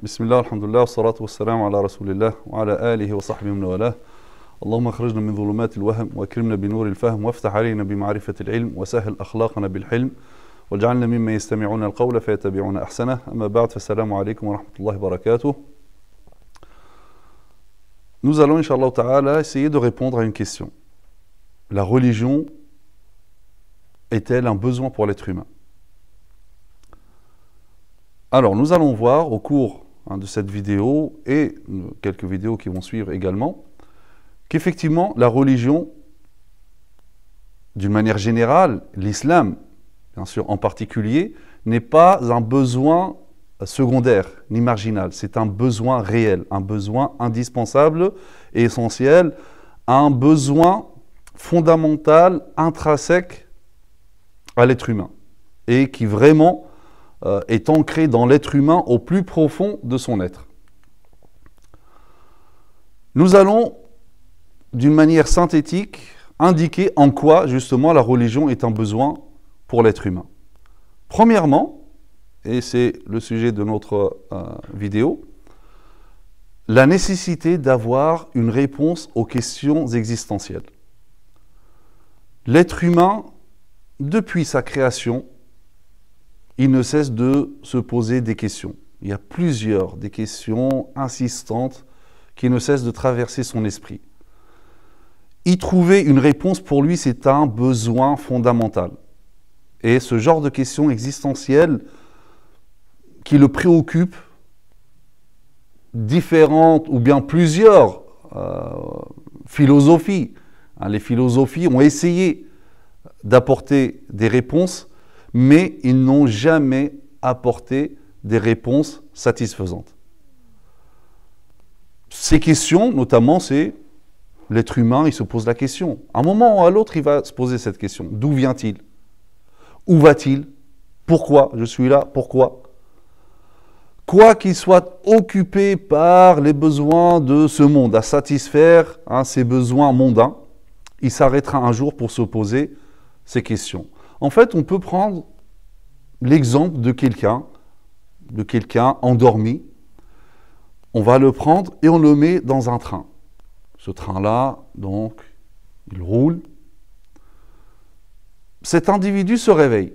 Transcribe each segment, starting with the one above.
بسم الله الحمد لله والصلاة والسلام على رسول الله وعلى آله وصحبه من والاه. اللهم اخرجنا من ظلمات الوهم واكرمنا بنور الفهم وافتح علينا بمعرفة العلم وسهل أخلاقنا بالحلم واجعلنا ممن يستمعون القول فيتبعون أحسنه. أما بعد فالسلام عليكم ورحمة الله وبركاته. Nous allons, Inch'Allah Ta'ala, essayer de répondre à une question. La religion est-elle un besoin pour l'être humain? Alors, nous allons voir au cours de cette vidéo et quelques vidéos qui vont suivre également, qu'effectivement, la religion, d'une manière générale, l'islam, bien sûr en particulier, n'est pas un besoin secondaire ni marginal, c'est un besoin réel, un besoin indispensable et essentiel, un besoin fondamental, intrinsèque à l'être humain, et qui vraiment est ancré dans l'être humain au plus profond de son être. Nous allons, d'une manière synthétique, indiquer en quoi, justement, la religion est un besoin pour l'être humain. Premièrement, et c'est le sujet de notre vidéo, la nécessité d'avoir une réponse aux questions existentielles. L'être humain, depuis sa création, il ne cesse de se poser des questions. Il y a des questions insistantes qui ne cessent de traverser son esprit. Y trouver une réponse pour lui, c'est un besoin fondamental. Et ce genre de questions existentielles qui le préoccupent, différentes ou bien plusieurs philosophies. Les philosophies ont essayé d'apporter des réponses, mais ils n'ont jamais apporté des réponses satisfaisantes. Ces questions, notamment, c'est l'être humain, il se pose la question. À un moment ou à l'autre, il va se poser cette question. D'où vient-il? Où va-t-il? Pourquoi je suis là? Pourquoi? Quoi qu'il soit occupé par les besoins de ce monde, à satisfaire ses besoins mondains, il s'arrêtera un jour pour se poser ces questions. En fait, on peut prendre l'exemple de quelqu'un endormi. On va le prendre et on le met dans un train. Ce train-là, donc, il roule. Cet individu se réveille.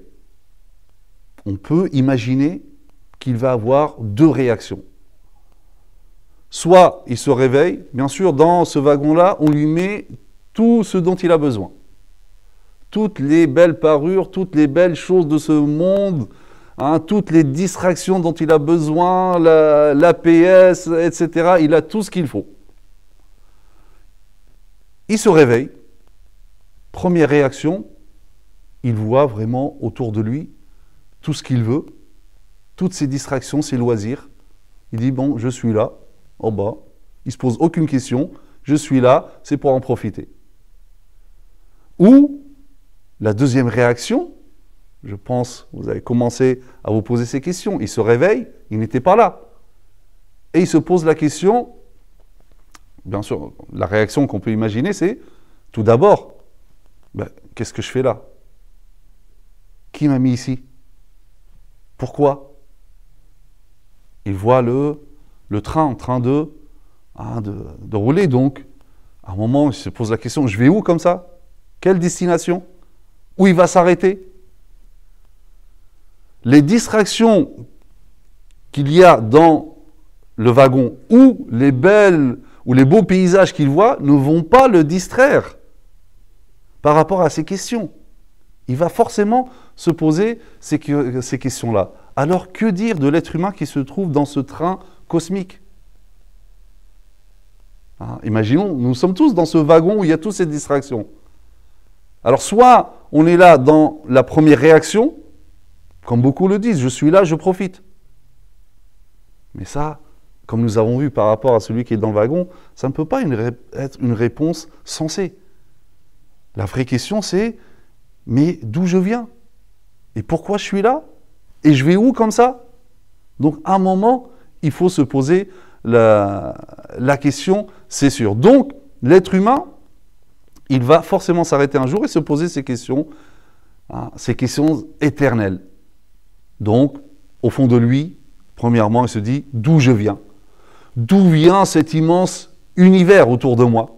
On peut imaginer qu'il va avoir deux réactions. Soit il se réveille, bien sûr, dans ce wagon-là, on lui met tout ce dont il a besoin. Toutes les belles parures, toutes les belles choses de ce monde, toutes les distractions dont il a besoin, l'APS, etc. Il a tout ce qu'il faut. Il se réveille. Première réaction, il voit vraiment autour de lui tout ce qu'il veut, toutes ses distractions, ses loisirs. Il dit, bon, je suis là, en bas. Il ne se pose aucune question. Je suis là, c'est pour en profiter. Ou la deuxième réaction, je pense, vous avez commencé à vous poser ces questions. Il se réveille, il n'était pas là. Et il se pose la question, bien sûr, la réaction qu'on peut imaginer, c'est, tout d'abord, qu'est-ce que je fais là? Qui m'a mis ici? Pourquoi? Il voit le train en train de rouler, donc, à un moment, il se pose la question, je vais où comme ça? Quelle destination? Où il va s'arrêter? Les distractions qu'il y a dans le wagon ou les beaux paysages qu'il voit ne vont pas le distraire par rapport à ces questions. Il va forcément se poser ces questions-là. Alors que dire de l'être humain qui se trouve dans ce train cosmique? Imaginons, nous sommes tous dans ce wagon où il y a toutes ces distractions. Alors soit on est là dans la première réaction, comme beaucoup le disent, je suis là, je profite. Mais ça, comme nous avons vu par rapport à celui qui est dans le wagon, ça ne peut pas être une réponse sensée. La vraie question c'est, mais d'où je viens? Et pourquoi je suis là? Et je vais où comme ça? Donc à un moment, il faut se poser la question, c'est sûr. Donc l'être humain, il va forcément s'arrêter un jour et se poser ces questions éternelles. Donc, au fond de lui, Premièrement, il se dit d'où je viens. D'où vient cet immense univers autour de moi?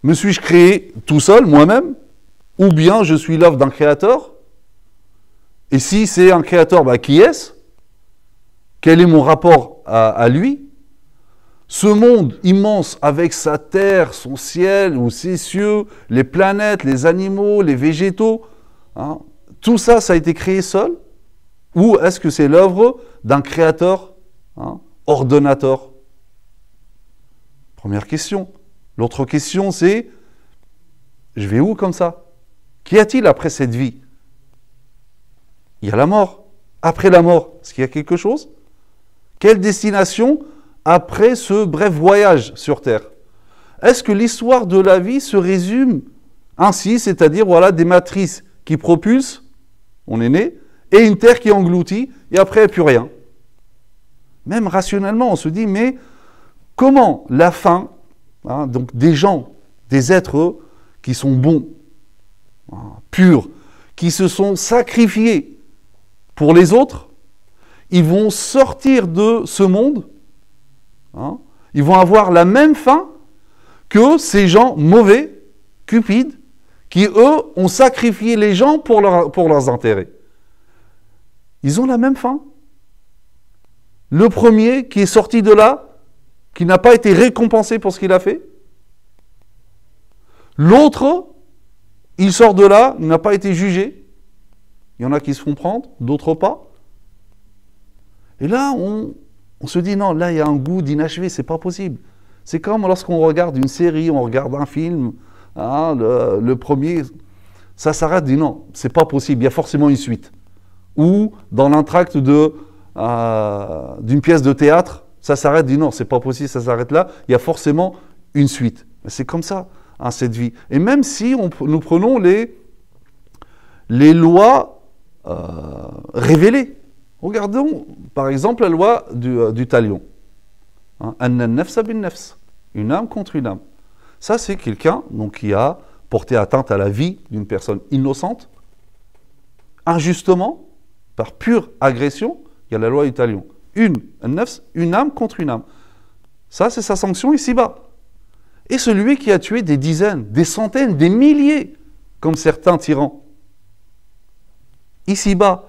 Me suis-je créé tout seul, moi-même? Ou bien je suis l'œuvre d'un créateur? Et si c'est un créateur, qui est-ce? Quel est mon rapport à lui? Ce monde immense avec sa terre, son ciel ou ses cieux, les planètes, les animaux, les végétaux, tout ça, ça a été créé seul? Ou est-ce que c'est l'œuvre d'un créateur, ordonnateur? Première question. L'autre question, c'est, je vais où comme ça? Qu'y a-t-il après cette vie? Il y a la mort. Après la mort, est-ce qu'il y a quelque chose? Quelle destination après ce bref voyage sur Terre? Est-ce que l'histoire de la vie se résume ainsi, c'est-à-dire voilà, des matrices qui propulsent, on est né, et une Terre qui engloutit, et après, il n'y a plus rien? Même rationnellement, on se dit, mais comment la fin, donc des gens, des êtres qui sont bons, purs, qui se sont sacrifiés pour les autres, ils vont sortir de ce monde, ils vont avoir la même fin que ces gens mauvais, cupides, qui eux ont sacrifié les gens pour leurs intérêts. Ils ont la même fin. Le premier qui est sorti de là, qui n'a pas été récompensé pour ce qu'il a fait. L'autre, il sort de là, il n'a pas été jugé. Il y en a qui se font prendre, d'autres pas. Et là, on se dit, non, là, il y a un goût d'inachevé, c'est pas possible. C'est comme lorsqu'on regarde une série, on regarde un film, le premier, ça s'arrête, dit non, c'est pas possible, il y a forcément une suite. Ou dans l'entracte d'une pièce de théâtre, ça s'arrête, dit non, c'est pas possible, ça s'arrête là, il y a forcément une suite. C'est comme ça, cette vie. Et même si nous prenons les lois révélées, regardons par exemple la loi du talion. Une âme contre une âme. Ça, c'est quelqu'un qui a porté atteinte à la vie d'une personne innocente, injustement, par pure agression. Il y a la loi du talion. Une âme contre une âme. Ça, c'est sa sanction ici-bas. Et celui qui a tué des dizaines, des centaines, des milliers, comme certains tyrans, ici-bas,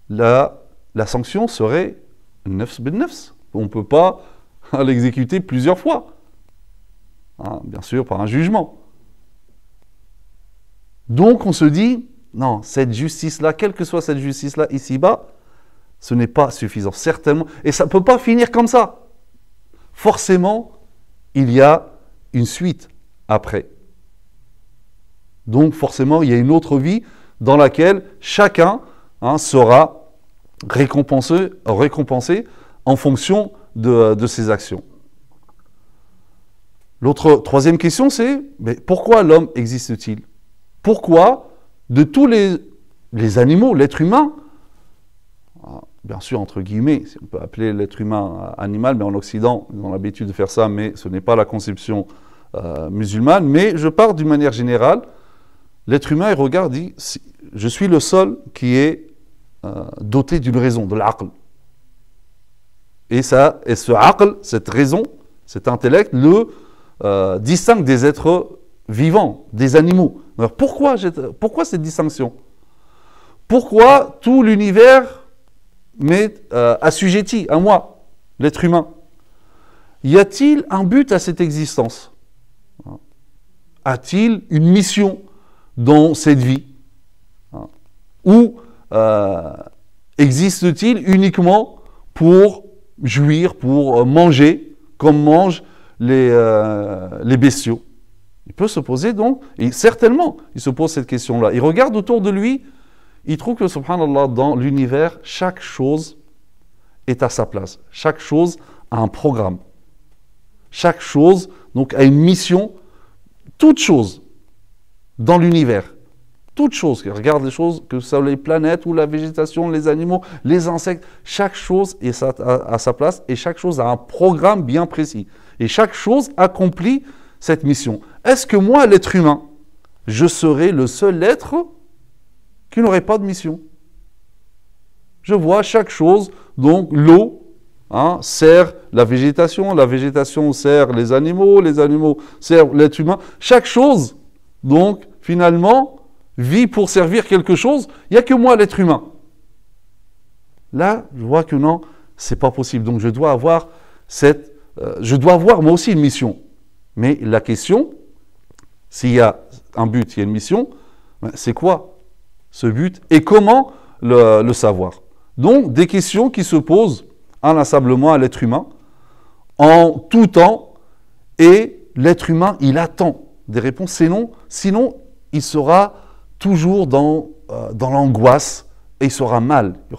la sanction serait nefs ben nefs. On ne peut pas l'exécuter plusieurs fois. Bien sûr, par un jugement. Donc, on se dit, non, cette justice-là, quelle que soit cette justice-là, ici-bas, ce n'est pas suffisant, certainement. Et ça ne peut pas finir comme ça. Forcément, il y a une suite après. Donc, forcément, il y a une autre vie dans laquelle chacun sera récompensé en fonction de ses actions. Troisième question, c'est pourquoi l'homme existe-t-il? Pourquoi, de tous les animaux, l'être humain, bien sûr, entre guillemets, on peut appeler l'être humain animal, mais en Occident, ils ont l'habitude de faire ça, mais ce n'est pas la conception musulmane, mais je pars d'une manière générale, l'être humain, il regarde, dit, je suis le seul qui est doté d'une raison, de l'aql. Et ce aql, cette raison, cet intellect, le distingue des êtres vivants, des animaux. Alors pourquoi cette distinction? Pourquoi tout l'univers m'est assujetti à moi, l'être humain? Y a-t-il un but à cette existence? A-t-il une mission dans cette vie? Ou existe-t-il uniquement pour jouir, pour manger, comme mangent les bestiaux? Il peut se poser donc, et certainement, il se pose cette question-là. Il regarde autour de lui, il trouve que, subhanallah, dans l'univers, chaque chose est à sa place. Chaque chose a un programme. Chaque chose, donc, a une mission. Toute chose dans l'univers, toute chose, regarde les choses, que ce soit les planètes ou la végétation, les animaux, les insectes, chaque chose est à sa place et chaque chose a un programme bien précis. Et chaque chose accomplit cette mission. Est-ce que moi, l'être humain, je serai le seul être qui n'aurait pas de mission? Je vois chaque chose, donc l'eau sert la végétation sert les animaux servent l'être humain. Chaque chose, donc, finalement, vit pour servir quelque chose. Il n'y a que moi, l'être humain. Là, je vois que non, c'est pas possible. Donc, je dois avoir moi aussi une mission. Mais la question, s'il y a un but, il y a une mission, c'est quoi ce but et comment le savoir? Donc, des questions qui se posent inlassablement à l'être humain, en tout temps, et l'être humain, il attend des réponses, sinon il sera toujours dans l'angoisse, et il sera mal. Il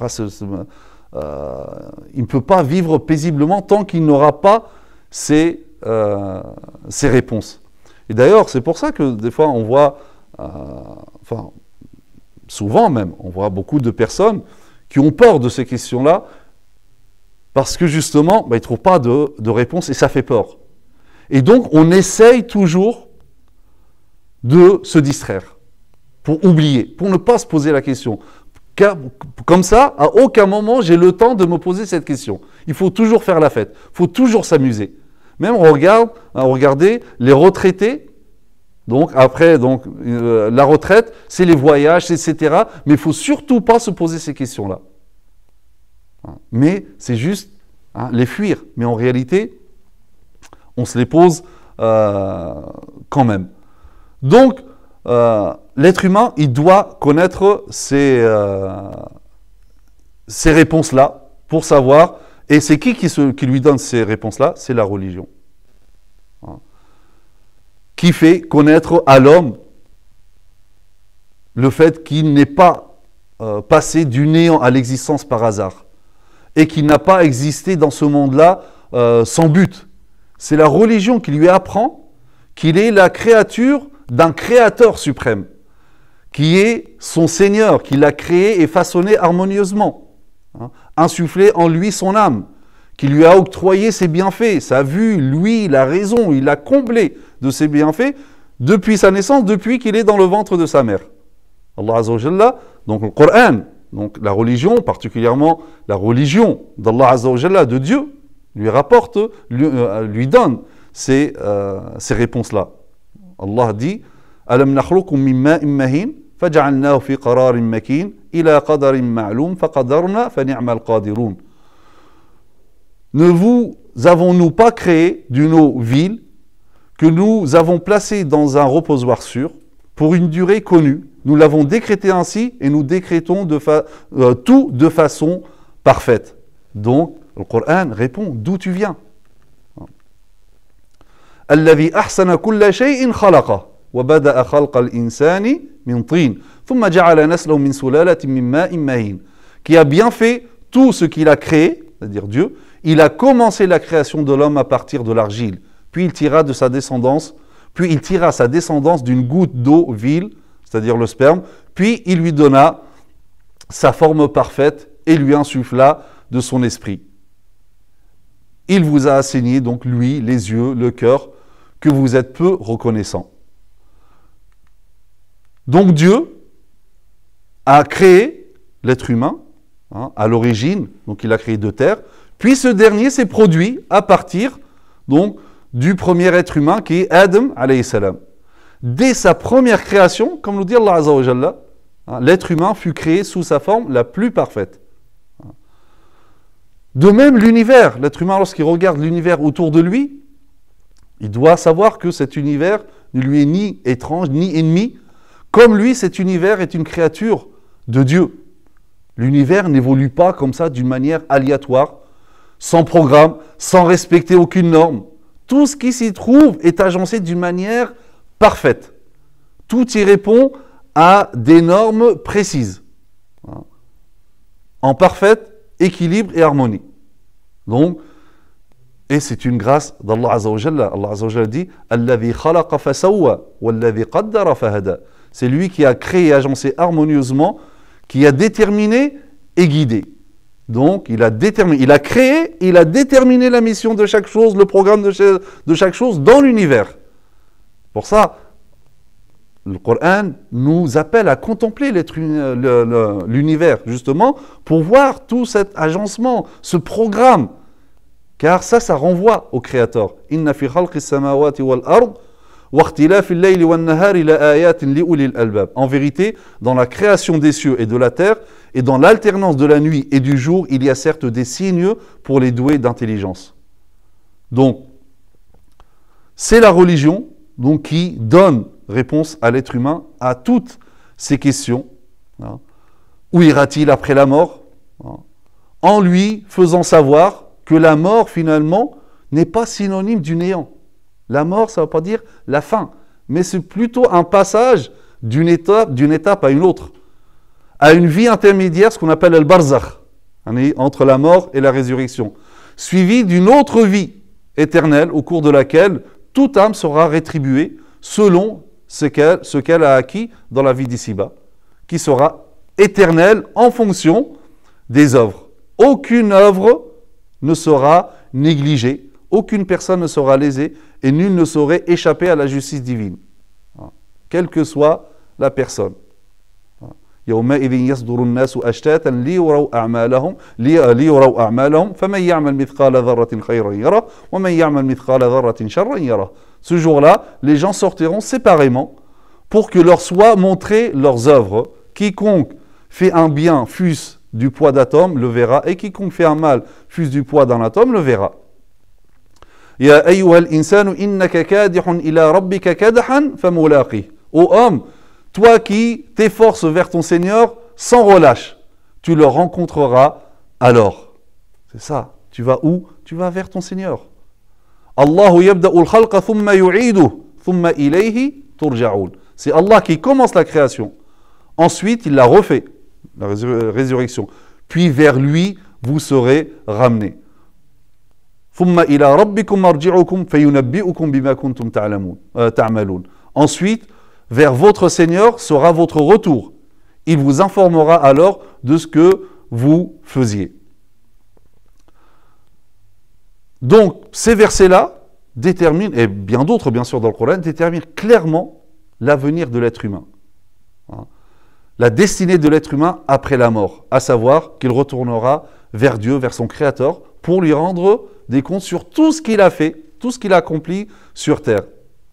ne peut pas vivre paisiblement tant qu'il n'aura pas ces réponses. Et d'ailleurs, c'est pour ça que des fois, on voit, souvent même, on voit beaucoup de personnes qui ont peur de ces questions-là, parce que justement, ils ne trouvent pas de réponse et ça fait peur. Et donc, on essaye toujours de se distraire, pour oublier, pour ne pas se poser la question. Comme ça, à aucun moment, j'ai le temps de me poser cette question. Il faut toujours faire la fête, il faut toujours s'amuser. Même regardez les retraités. Donc après, la retraite, c'est les voyages, etc. Mais il ne faut surtout pas se poser ces questions-là. Mais c'est juste les fuir. Mais en réalité, on se les pose quand même. Donc, l'être humain, il doit connaître ces réponses-là pour savoir. Et c'est qui lui donne ces réponses-là? C'est la religion. Qui fait connaître à l'homme le fait qu'il n'est pas passé du néant à l'existence par hasard et qu'il n'a pas existé dans ce monde-là sans but. C'est la religion qui lui apprend qu'il est la créature d'un créateur suprême, qui est son Seigneur, qui l'a créé et façonné harmonieusement, insufflé en lui son âme, qui lui a octroyé ses bienfaits, sa vue, lui, la raison, il l'a comblé de ses bienfaits depuis sa naissance, depuis qu'il est dans le ventre de sa mère. Allah Azza wa Jalla, donc le Coran, donc la religion, particulièrement la religion d'Allah Azza wa Jalla, de Dieu, lui rapporte, lui donne ces réponses-là. Allah dit Alam nakhluqukum min ma'in mahin faj'alnahu fi qararin makin ila qadarin ma'lum faqadarna fa ni'mal qadirun. Ne vous avons-nous pas créé d'une eau vile que nous avons placée dans un reposoir sûr pour une durée connue? Nous l'avons décrété ainsi et nous décrétons tout de façon parfaite. Donc, le Coran répond d'où tu viens. الذي أحسن كل شيء خلقه وبدأ خلق الإنسان من طين ثم جعل نسله من سلالة من ماء مهين. Qui a bien fait tout ce qu'il a créé, c'est-à-dire Dieu. Il a commencé la création de l'homme à partir de l'argile, puis il tira sa descendance d'une goutte d'eau vile, c'est-à-dire le sperme, puis il lui donna sa forme parfaite et lui insuffla de son esprit. Il vous a assaini, donc lui, les yeux, le cœur, que vous êtes peu reconnaissant. Donc Dieu a créé l'être humain, à l'origine, donc il a créé de terre, puis ce dernier s'est produit à partir donc du premier être humain qui est Adam alayhi salam. Dès sa première création, comme nous dit Allah Azza wa Jalla, l'être humain fut créé sous sa forme la plus parfaite. De même l'univers, l'être humain lorsqu'il regarde l'univers autour de lui, il doit savoir que cet univers ne lui est ni étrange ni ennemi. Comme lui, cet univers est une créature de Dieu. L'univers n'évolue pas comme ça d'une manière aléatoire, sans programme, sans respecter aucune norme. Tout ce qui s'y trouve est agencé d'une manière parfaite. Tout y répond à des normes précises, en parfait équilibre et harmonie. Donc, et c'est une grâce d'Allah Azza wa Jalla. Allah Azza wa Jalla dit Alladhi khalaqa fasawwa walladhi qaddara fahada. C'est lui qui a créé et agencé harmonieusement, qui a déterminé et guidé. Donc, il a créé, il a déterminé la mission de chaque chose, le programme de chaque chose dans l'univers. Pour ça, le Coran nous appelle à contempler l'univers, justement, pour voir tout cet agencement, ce programme. Car ça renvoie au Créateur. Inna fi khalqis samawati wal ard wa ikhtilafil layli wan nahari la ayatin li ulil albab. En vérité, dans la création des cieux et de la terre, et dans l'alternance de la nuit et du jour, il y a certes des signes pour les doués d'intelligence. Donc, c'est la religion donc, qui donne réponse à l'être humain à toutes ces questions. Hein. Où ira-t-il après la mort, hein, en lui faisant savoir que la mort, finalement, n'est pas synonyme du néant. La mort, ça ne veut pas dire la fin, mais c'est plutôt un passage d'une étape à une autre, à une vie intermédiaire, ce qu'on appelle le barzakh, entre la mort et la résurrection, suivi d'une autre vie éternelle, au cours de laquelle toute âme sera rétribuée selon ce qu'elle a acquis dans la vie d'ici-bas, qui sera éternelle en fonction des œuvres. Aucune œuvre ne sera négligée, aucune personne ne sera lésée et nul ne saurait échapper à la justice divine, quelle que soit la personne. يومئذ يصدر الناس أشتاتا ليروا أعمالهم فمن يعمل مثقال ذرة خيرا يره ومن يعمل مثقال ذرة شرا يره. Ce jour-là, les gens sortiront séparément pour que leur soient montrées leurs œuvres. Quiconque fait un bien, fût-ce du poids d'atome, le verra, et quiconque fait un mal, fût-ce du poids d'un atome, le verra. Ya ayyuhal insanu innaka kadihun ila rabbika kadahan famulaqih. Ô homme, toi qui t'efforces vers ton Seigneur sans relâche, tu le rencontreras alors. C'est ça. Tu vas où? Tu vas vers ton Seigneur. Allahu yabda'u al-khalqa thumma yu'iduhu thumma ilayhi turja'un. C'est Allah qui commence la création. Ensuite, il la refait, la résurrection. Puis vers lui, vous serez ramenés. Thumma ila rabbikum marji'ukum fayunabbi'ukum bima kuntum ta'malun. Ensuite, vers votre Seigneur sera votre retour. Il vous informera alors de ce que vous faisiez. Donc, ces versets-là déterminent, et bien d'autres bien sûr dans le Coran, déterminent clairement l'avenir de l'être humain. La destinée de l'être humain après la mort, à savoir qu'il retournera vers Dieu, vers son Créateur, pour lui rendre des comptes sur tout ce qu'il a fait, tout ce qu'il a accompli sur terre.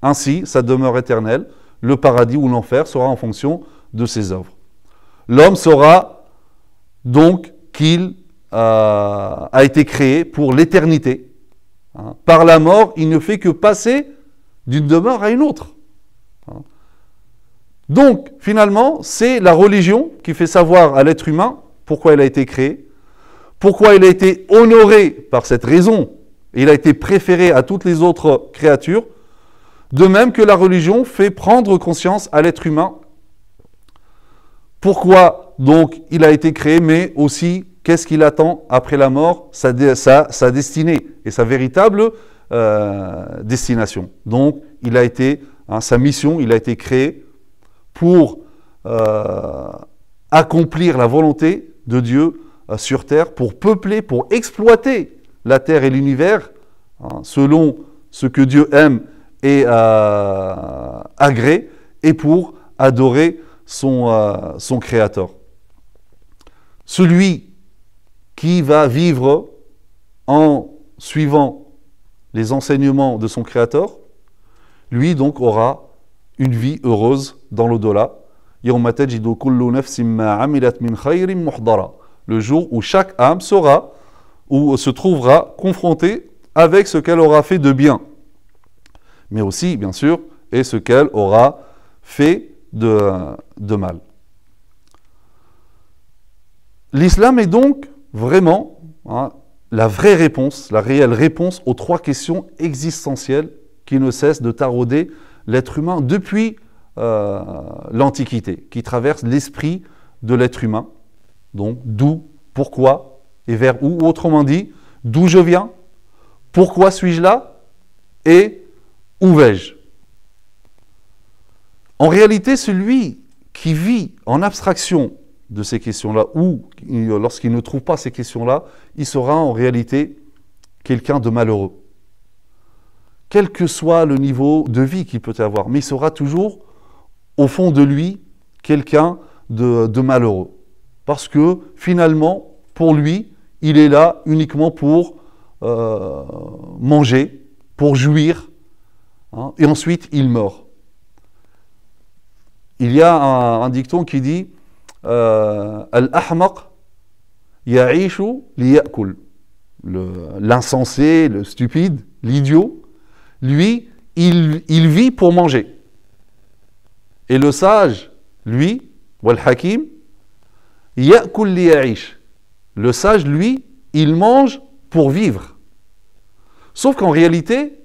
Ainsi, sa demeure éternelle, le paradis ou l'enfer sera en fonction de ses œuvres. L'homme saura donc qu'il a été créé pour l'éternité. Par la mort, il ne fait que passer d'une demeure à une autre. Donc, finalement, c'est la religion qui fait savoir à l'être humain pourquoi il a été créé, pourquoi il a été honoré par cette raison, et il a été préféré à toutes les autres créatures. De même que la religion fait prendre conscience à l'être humain pourquoi donc il a été créé, mais aussi qu'est-ce qu'il attend après la mort, sa destinée et sa véritable destination. Donc il a été, sa mission, il a été créé pour accomplir la volonté de Dieu sur terre, pour peupler, pour exploiter la terre et l'univers selon ce que Dieu aime et agrée, et pour adorer son Créateur. Celui qui va vivre en suivant les enseignements de son Créateur, lui donc aura une vie heureuse dans l'au-delà. يَوْمَ تَجِدُ كُلُّ نَفْسٍ مَا عَمِلَتْ مِنْ خَيْرٍ مُحْضَرًا. Le jour où chaque âme sera ou se trouvera confrontée avec ce qu'elle aura fait de bien, mais aussi, bien sûr, et ce qu'elle aura fait de mal. L'islam est donc vraiment la vraie réponse, la réelle réponse aux trois questions existentielles qui ne cessent de tarauder l'être humain depuis l'Antiquité, qui traversent l'esprit de l'être humain. Donc, d'où, pourquoi et vers où, ou autrement dit, d'où je viens, pourquoi suis-je là et où vais-je? En réalité, celui qui vit en abstraction de ces questions-là, ou lorsqu'il ne trouve pas ces questions-là, il sera en réalité quelqu'un de malheureux. Quel que soit le niveau de vie qu'il peut avoir, mais il sera toujours au fond de lui quelqu'un de malheureux. Parce que finalement, pour lui, il est là uniquement pour manger, pour jouir, hein, et ensuite il meurt. Il y a un dicton qui dit Al-ahmaq ya'ishu liya'kul. L'insensé, le stupide, l'idiot, lui, il vit pour manger. Et le sage, lui, wal hakim, ya'kul liya'ish. Le sage, lui, il mange pour vivre. Sauf qu'en réalité,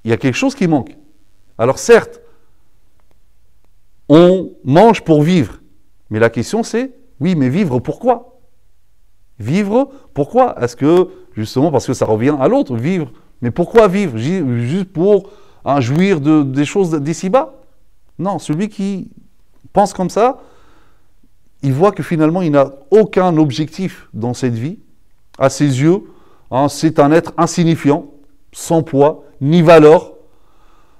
il y a quelque chose qui manque. Alors certes, on mange pour vivre. Mais la question c'est, oui, mais vivre pourquoi? Vivre pourquoi? Est-ce que, justement, parce que ça revient à l'autre, vivre. Mais pourquoi vivre? Juste pour jouir des choses d'ici-bas? Non, celui qui pense comme ça, il voit que finalement, il n'a aucun objectif dans cette vie. À ses yeux, c'est un être insignifiant, sans poids, ni valeur.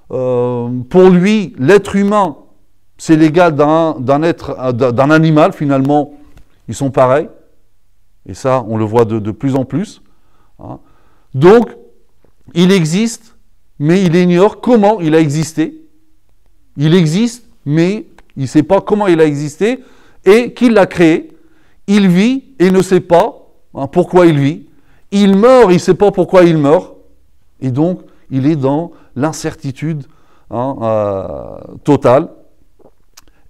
Pour lui, l'être humain, c'est l'égal d'un animal, finalement, ils sont pareils. Et ça, on le voit de plus en plus. Hein. Donc, il existe, mais il ignore comment il a existé. Il existe, mais il ne sait pas comment il a existé et qui l'a créé. Il vit et ne sait pas pourquoi il vit. Il meurt, il ne sait pas pourquoi il meurt. Et donc, il est dans l'incertitude totale.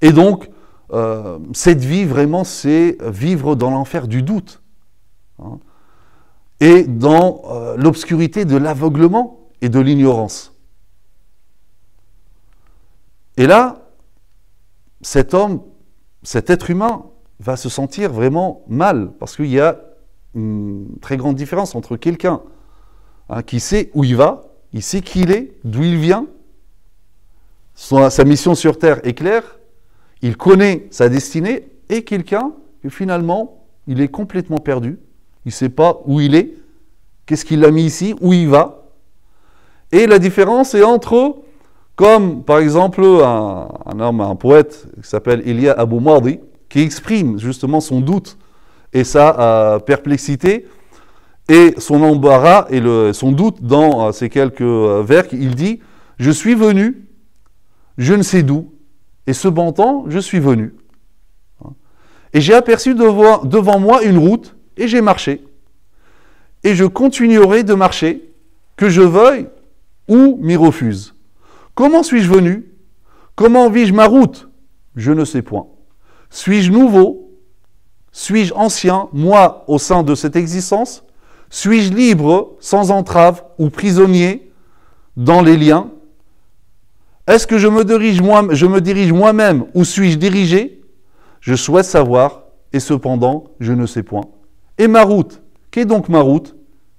Et donc, cette vie, vraiment, c'est vivre dans l'enfer du doute. Hein, et dans l'obscurité de l'aveuglement et de l'ignorance. Et là, cet homme, cet être humain, va se sentir vraiment mal, parce qu'il y a une très grande différence entre quelqu'un qui sait où il va, il sait qui il est, d'où il vient, sa mission sur Terre est claire, il connaît sa destinée, et quelqu'un que finalement, il est complètement perdu, il ne sait pas où il est, qu'est-ce qu'il a mis ici, où il va. Et la différence est entre, comme par exemple un homme, un poète qui s'appelle Elia Abou Mardi, qui exprime justement son doute et sa perplexité et son embarras et son doute dans ces quelques vers. Il dit « Je suis venu, je ne sais d'où, et cependant je suis venu. Et j'ai aperçu devant moi une route, et j'ai marché. Et je continuerai de marcher, que je veuille ou m'y refuse. Comment suis-je venu? Comment vis-je ma route? Je ne sais point. Suis-je nouveau? Suis-je ancien, moi, au sein de cette existence? Suis-je libre, sans entrave, ou prisonnier dans les liens? Est-ce que je me dirige moi-même, ou suis-je dirigé? Je souhaite savoir, et cependant, je ne sais point. Et ma route? Qu'est donc ma route?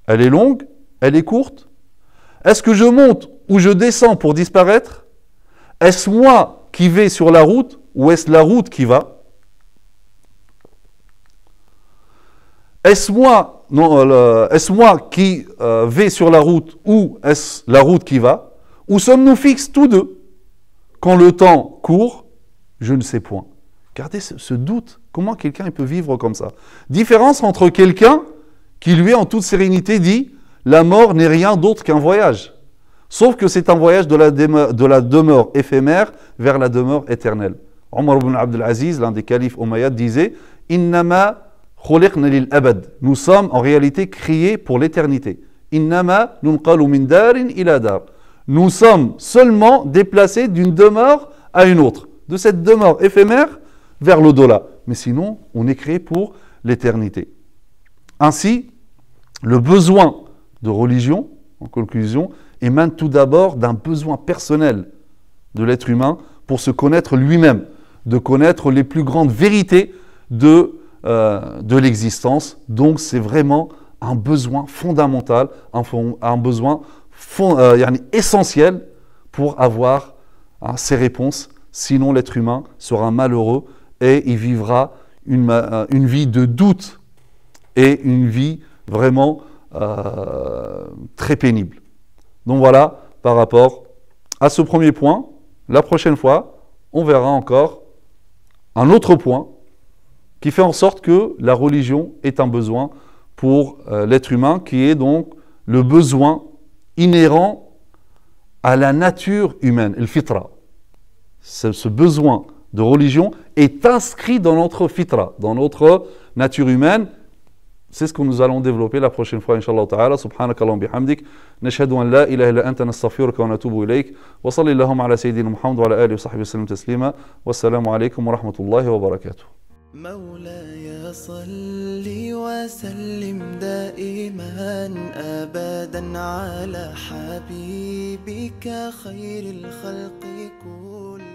Elle est longue? Elle est courte? Est-ce que je monte ou je descends pour disparaître? Est-ce moi qui vais sur la route ou est-ce la route qui va? Est-ce moi qui vais sur la route ou est-ce la route qui va? Ou sommes-nous fixes tous deux? Quand le temps court, je ne sais point. Regardez ce doute. Comment quelqu'un peut vivre comme ça? Différence entre quelqu'un qui, lui, en toute sérénité, dit « La mort n'est rien d'autre qu'un voyage. » Sauf que c'est un voyage de la demeure éphémère vers la demeure éternelle. Omar ibn Abdel Aziz, l'un des califes omeyyades, disait « Innama khuliqna lil abad » Nous sommes en réalité créés pour l'éternité. « Innama nunqalu min darin ila dar » Nous sommes seulement déplacés d'une demeure à une autre. De cette demeure éphémère vers l'au-delà. Mais sinon, on est créé pour l'éternité. Ainsi, le besoin de religion, en conclusion, émane tout d'abord d'un besoin personnel de l'être humain pour se connaître lui-même, de connaître les plus grandes vérités de l'existence. Donc, c'est vraiment un besoin fondamental, un besoin essentiel pour avoir ces réponses. Sinon, l'être humain sera malheureux et il vivra une vie de doute et une vie vraiment très pénible. Donc voilà, par rapport à ce premier point, la prochaine fois, on verra encore un autre point qui fait en sorte que la religion est un besoin pour l'être humain, qui est donc le besoin inhérent à la nature humaine, le fitra. Ce besoin de religion est inscrit dans notre fitra, dans notre nature humaine. C'est ce que nous allons développer la prochaine fois, Inch'Allah ta'ala. Subhanakallahum bihamdik. Nashhadu an la ilaha illa anta nastaghfiruka wa natubu ilayk. Wa sallallahu ala sayyidina Muhammad wa ala alihi wa sahbihi wa sallam taslima. Wassalamu alaykum wa rahmatullahi wa barakatuh. مولاي صل وسلم دائما أبدا على حبيبك خير الخلق كلهم.